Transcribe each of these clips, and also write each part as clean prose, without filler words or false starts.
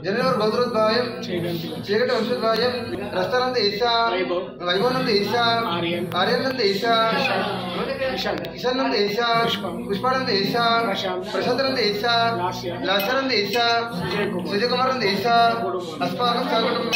जनवर गौद्रोद्भायम चेकट वंशोद्भायम रस्तानंद ईशा वैभवनंद ईशा आर्यनंद ईशा किशनंद ईशा पुष्पानंद ईशा प्रशांतनंद ईशा लासनंद ईशा सुजय कुमारनंद ईशा अस्माकं स्वागतम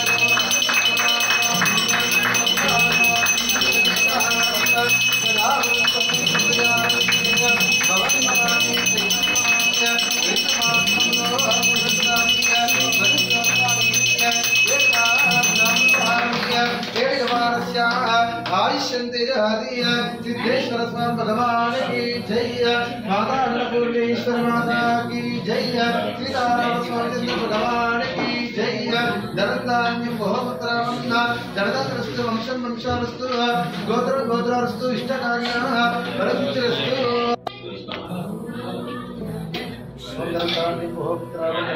सिद्धेश्वर स्वामी भगवान की जय, माता अन्नपूर्णेश्वर माता की जय, सीताराम स्वामी भगवान की जय, धनधान्यं बहुपुत्रवन्ना जनतास्तु वंशं वंशास्तु गोत्र गोत्रास्तु इष्टकार्याः फलसिद्धिरस्तु। धनधान्यं बहुपुत्रवन्ना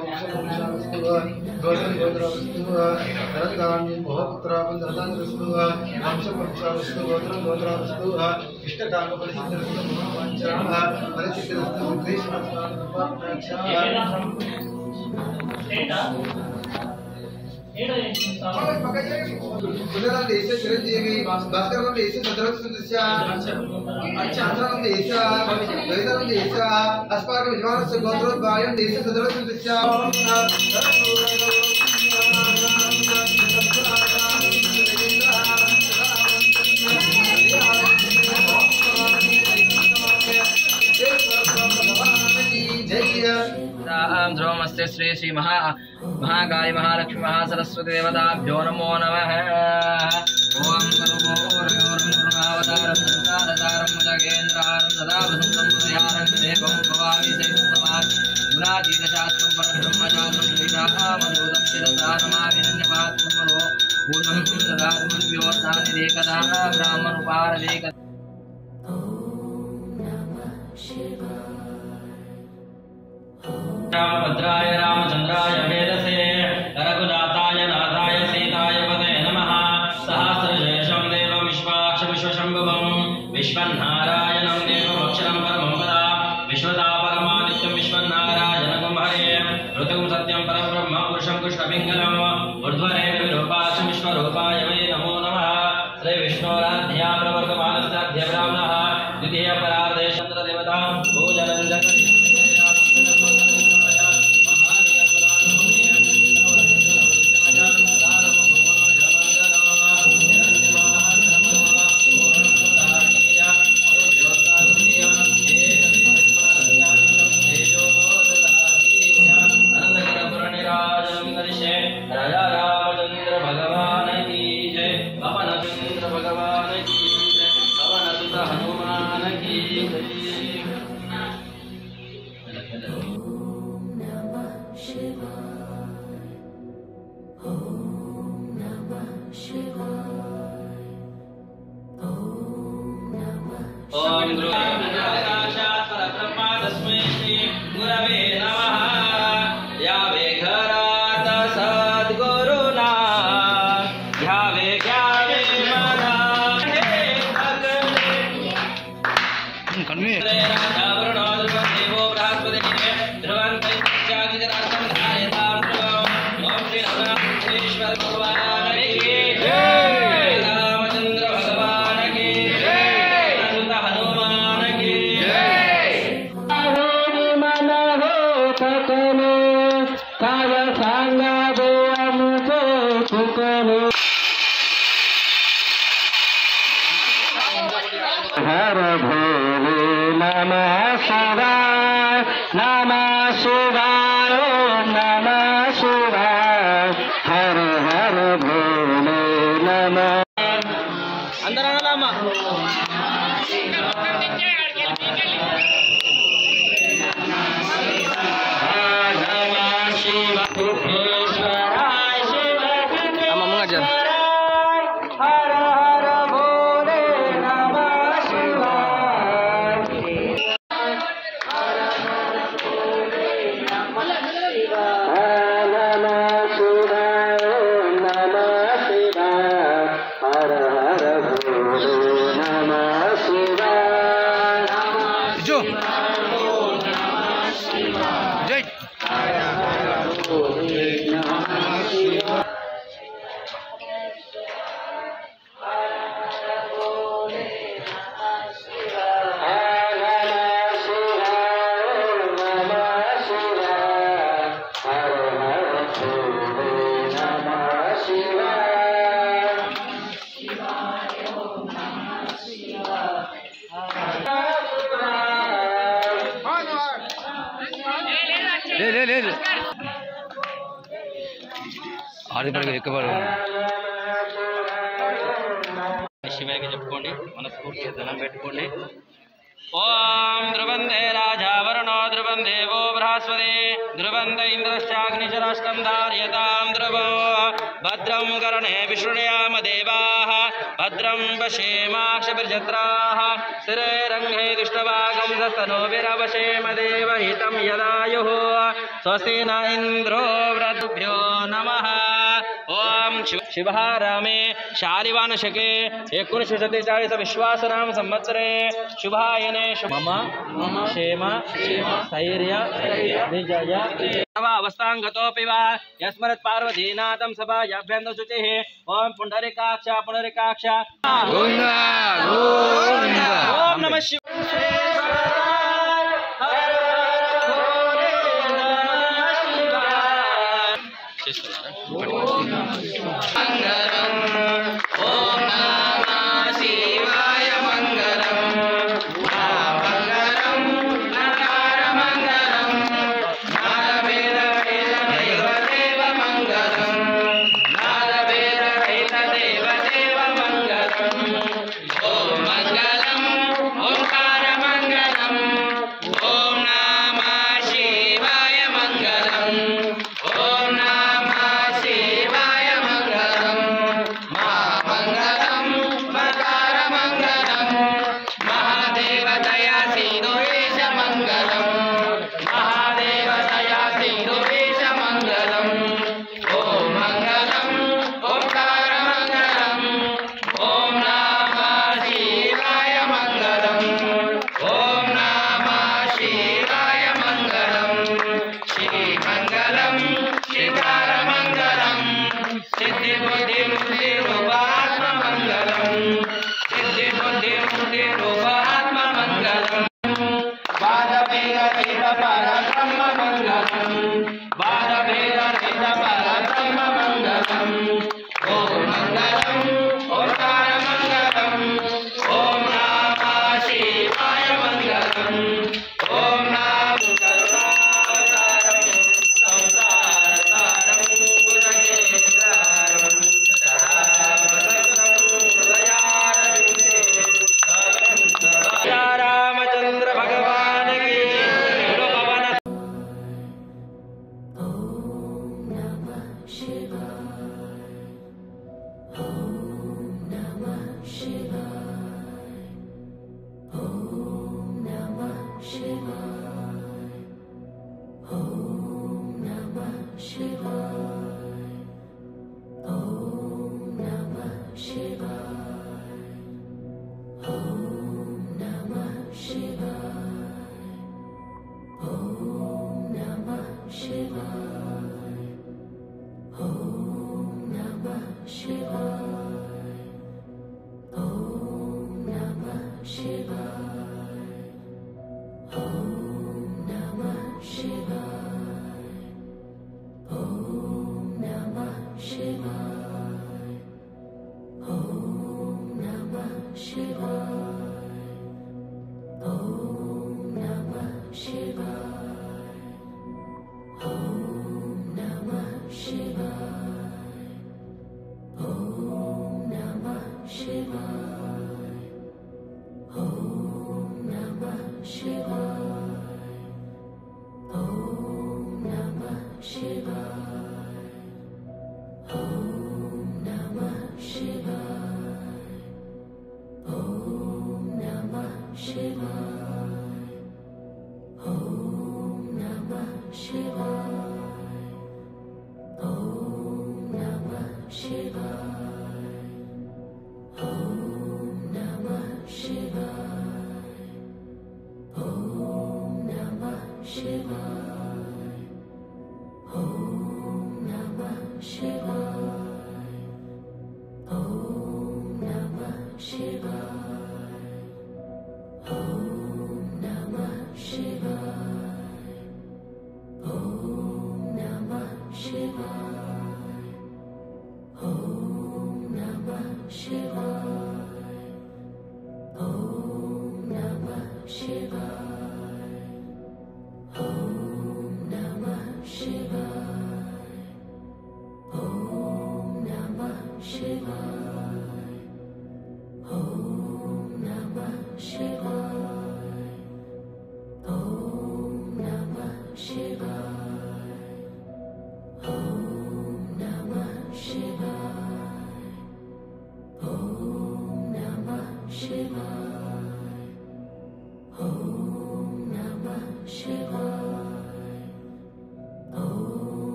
वंशं वंशास्तु गोत्र गोत्रास्तु धनधान्यं बहुपुत्रवन्ना वंशं वंशास्तु गोत्र गोत्रास्तु इष्टकार्य फलसिद्धिरस्तु मनोवाञ्छाः फलसिद्धिरस्तु। सिद्धेश्वर स्वामी सुंदरनंद ईशा चिरंजीवी भास्करनंद ईशा सदरसुदस्या चंद्रनंद ईशा ललितानंद ईशा अस्माकं विद्वांस गोत्रोद्भायं ईशा सदरसुदस्या ध्रुवमस्ते श्री श्री महाकाली महालक्ष्मी महासरस्वती देवताभ्यो नमो नमः। ओम करुणावतारं संसारसारं जगेन्द्रहारं सदा वसन्तं हृदयारं देवं भवामि देवसमात् गुणातीतशास्त्रं परब्रह्मशास्त्रं श्रीरामदूतं शिरसा नमामि धन्यवादं मनो पूर्णं ददात्मन्योर्धानिरेकदा ब्राह्मणोपारदेक रामभद्राय रामचंद्राय वेदसे रघुनाथाय नाथाय सीताय पते नमः। सहस्रशीर्षं देवं विश्वशम्भुवं विश्वनारायणं देवमक्षरं परमं पदा विश्वदापरमादित्यं विश्वनारायणं हरे ऋतुं सत्यं परब्रह्म पुरुषं कृष्णपिङ्गलम् ऊर्ध्वरेण विरूपाच विश्वरूपाय वै नमो नमः। श्रीविष्णोराध्या प्रवर्तमानस्याध्य ब्राह्मणः द्वितीय परार्धे चन्द्रदेवता पूजनं जगति नमः शिवाय ओम नमः शिवाय हर हर भोले नमः अंदर आना अम्मा ఆది పడిగా ఎక్కువ శివాయకి చెప్పుకోండి మనస్ఫూర్తిగా ధనం పెట్టుకోండి ఓం ధ్రువందే రాజా వరుణో ధ్రువం దేవో బృహస్పతి ధ్రువంద ఇంద్రశ్చాగ్నిశరాష్ట్రం ధార్యతాం ధ్రువో భద్రం కర్ణే విశృణుయామ దేవాః భద్రం పశ్యేమాక్షభిర్జత్రాః స్థిరైరంగే దుష్టవాగం దస్తనోభిరవశేమ దేవహితం యదాయుః స్వస్తి న ఇంద్రో వృద్ధుభ్యో నమః ओम शिवहारामे शालिवानशके 1947 विश्वासनाम संवत्सरे शुभायने मम क्षेम स्थैर्य विजय अवस्थांगतोऽपि वा यस्मरत् पार्वतीनाथं सभायाभ्यन्तर शुचिः ओम पुंडरीकाक्ष पुंडरीकाक्ष गोविंदा गोविंदा ओम नमः शिवाय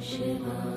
Shiva.